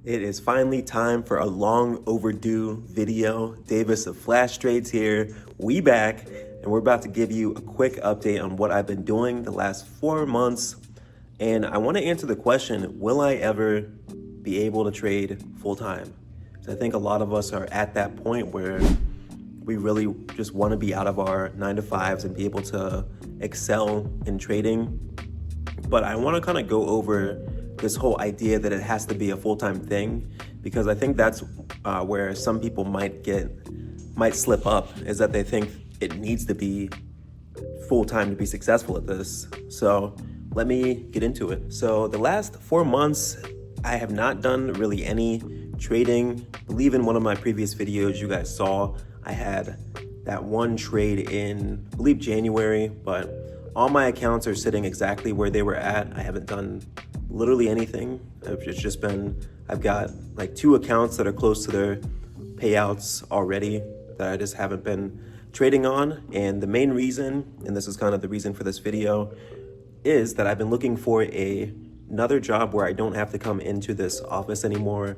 It is finally time for a long overdue video. Davis of Flash Trades here. We back, and we're about to give you a quick update on what I've been doing the last 4 months. And I want to answer the question, will I ever be able to trade full time? So I think a lot of us are at that point where we really just want to be out of our 9-to-5s and be able to excel in trading. But I want to kind of go over this whole idea that it has to be a full-time thing, because I think that's where some people might slip up, is that they think it needs to be full-time to be successful at this. So let me get into it. So the last 4 months, I have not done really any trading. I believe in one of my previous videos you guys saw, I had that one trade in, I believe, January, but all my accounts are sitting exactly where they were at. I haven't done literally anything. I've got like 2 accounts that are close to their payouts already that I just haven't been trading on. And the main reason, and this is kind of the reason for this video, is that I've been looking for another job where I don't have to come into this office anymore.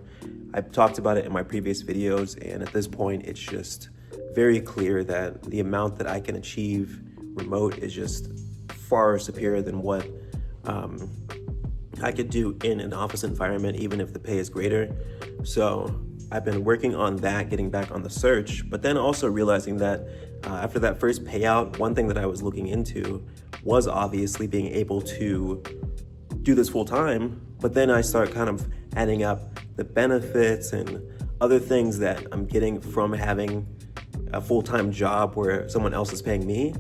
I've talked about it in my previous videos, and at this point, it's just very clear that the amount that I can achieve remote is just far superior than what I could do in an office environment, even if the pay is greater. So I've been working on that, getting back on the search, but then also realizing that after that first payout, one thing that I was looking into was obviously being able to do this full time. But then I start kind of adding up the benefits and other things that I'm getting from having a full-time job where someone else is paying me.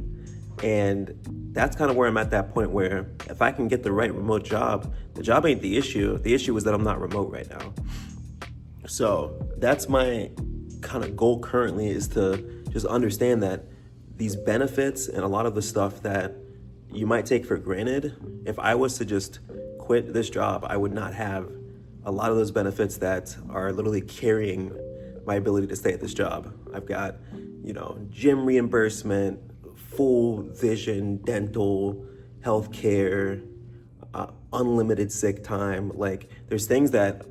And that's kind of where I'm at that point where if I can get the right remote job, the job ain't the issue. The issue is that I'm not remote right now. So that's my kind of goal currently, is to just understand that these benefits and a lot of the stuff that you might take for granted, if I was to just quit this job, I would not have a lot of those benefits that are literally carrying my ability to stay at this job. I've got, gym reimbursement, full vision, dental, healthcare, unlimited sick time. Like, there's things that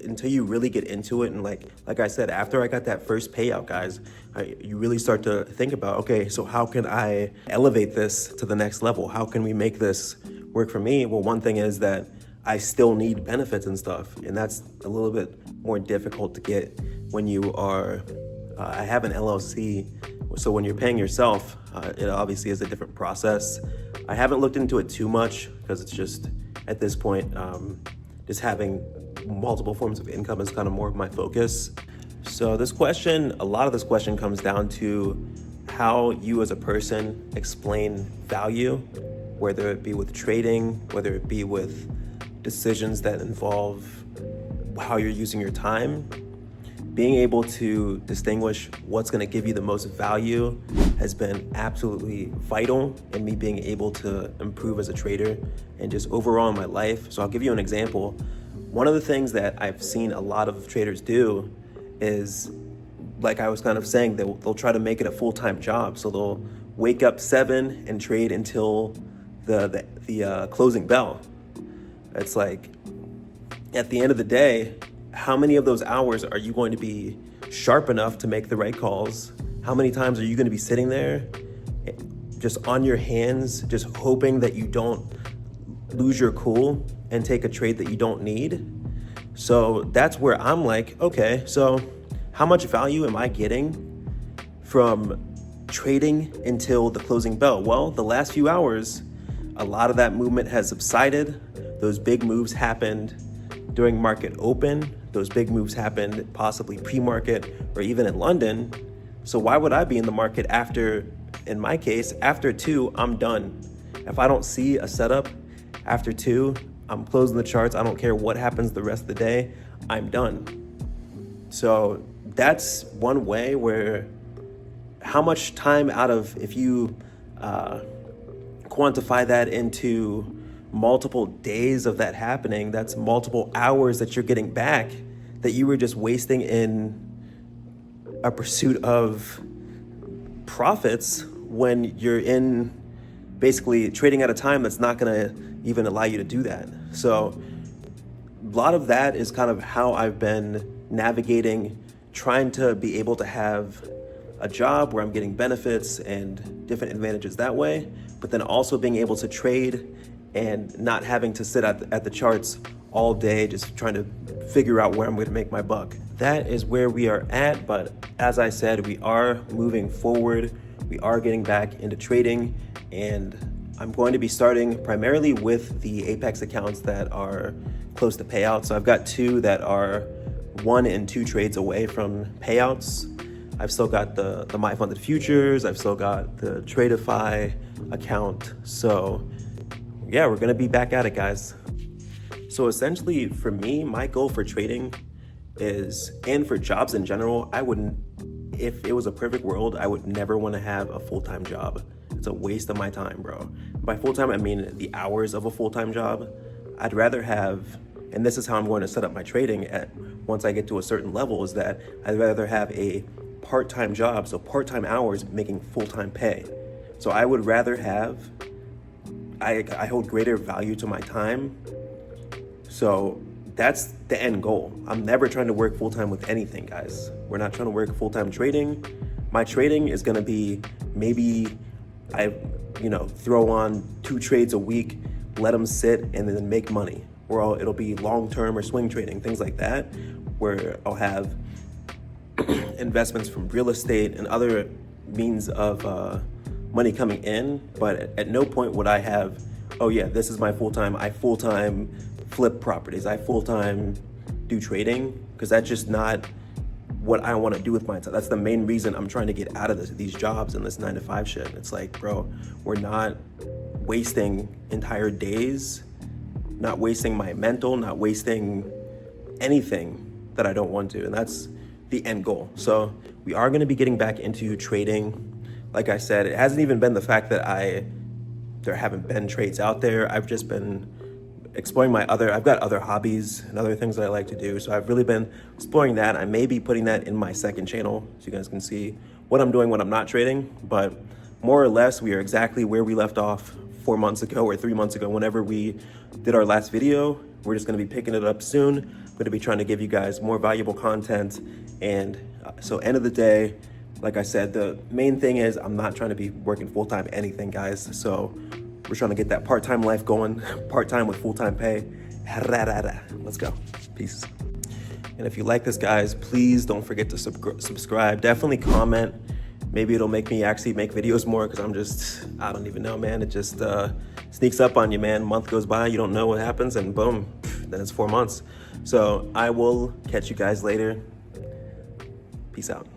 until you really get into it, and like I said, after I got that first payout, guys, you really start to think about, okay, so how can I elevate this to the next level? How can we make this work for me? Well, one thing is that I still need benefits and stuff, and that's a little bit more difficult to get when you are, I have an LLC, so when you're paying yourself, it obviously is a different process. I haven't looked into it too much because it's just, at this point, just having multiple forms of income is kind of more of my focus. So a lot of this question comes down to how you as a person explain value, whether it be with trading, whether it be with decisions that involve how you're using your time. Being able to distinguish what's going to give you the most value has been absolutely vital in me being able to improve as a trader and just overall in my life. So I'll give you an example. One of the things that I've seen a lot of traders do is, like I was kind of saying, they'll try to make it a full-time job. So they'll wake up 7 and trade until the closing bell. It's like, at the end of the day, how many of those hours are you going to be sharp enough to make the right calls? How many times are you going to be sitting there just on your hands, just hoping that you don't lose your cool and take a trade that you don't need? So that's where I'm like, okay, so how much value am I getting from trading until the closing bell? Well, the last few hours, a lot of that movement has subsided. Those big moves happened during market open. Those big moves happened possibly pre-market or even in London. So why would I be in the market after, in my case, after 2, I'm done. If I don't see a setup after 2, I'm closing the charts. I don't care what happens the rest of the day, I'm done. So that's one way where how much time out of, if you quantify that into multiple days of that happening, that's multiple hours that you're getting back that you were just wasting in a pursuit of profits when you're in basically trading at a time that's not going to even allow you to do that. So lot of that is kind of how I've been navigating, trying to be able to have a job where I'm getting benefits and different advantages that way, but then also being able to trade and not having to sit at the charts all day just trying to figure out where I'm going to make my buck. That is where we are at, but as I said, we are moving forward. We are getting back into trading, and I'm going to be starting primarily with the Apex accounts that are close to payouts. So I've got 2 that are 1 and 2 trades away from payouts. I've still got the My Funded Futures. I've still got the Tradeify account. So yeah, we're gonna be back at it, guys. So essentially for me, my goal for trading is, and for jobs in general, if it was a perfect world, I would never want to have a full-time job. It's a waste of my time, bro. By full-time, I mean the hours of a full-time job. I'd rather have, and this is how I'm going to set up my trading once I get to a certain level, is that I'd rather have a part-time job, so part-time hours making full-time pay. So I would rather have, I hold greater value to my time. So that's the end goal. I'm never trying to work full-time with anything, guys. We're not trying to work full-time trading. My trading is gonna be, maybe I throw on 2 trades a week, let them sit, and then make money. Or it'll be long-term or swing trading, things like that, where I'll have investments from real estate and other means of money coming in. But at no point would I have, oh yeah, this is my full-time, I full-time flip properties, I full-time do trading, because that's just not what I want to do with my time. That's the main reason I'm trying to get out of these jobs and this 9-to-5 shit. It's like, bro, we're not wasting entire days, not wasting my mental, not wasting anything that I don't want to. And that's the end goal. So we are going to be getting back into trading. Like I said, it hasn't even been the fact that there haven't been trades out there. I've just been exploring I've got other hobbies and other things that I like to do. So I've really been exploring that. I may be putting that in my second channel so you guys can see what I'm doing when I'm not trading. But more or less, we are exactly where we left off 4 months ago or 3 months ago, whenever we did our last video. We're just going to be picking it up soon. I'm going to be trying to give you guys more valuable content. And so end of the day, like I said, the main thing is I'm not trying to be working full-time anything, guys. So we're trying to get that part-time life going, part-time with full-time pay. Let's go. Peace. And if you like this, guys, please don't forget to subscribe. Definitely comment. Maybe it'll make me actually make videos more, because I don't even know, man. It just sneaks up on you, man. Month goes by, you don't know what happens, and boom, then it's 4 months. So I will catch you guys later. Peace out.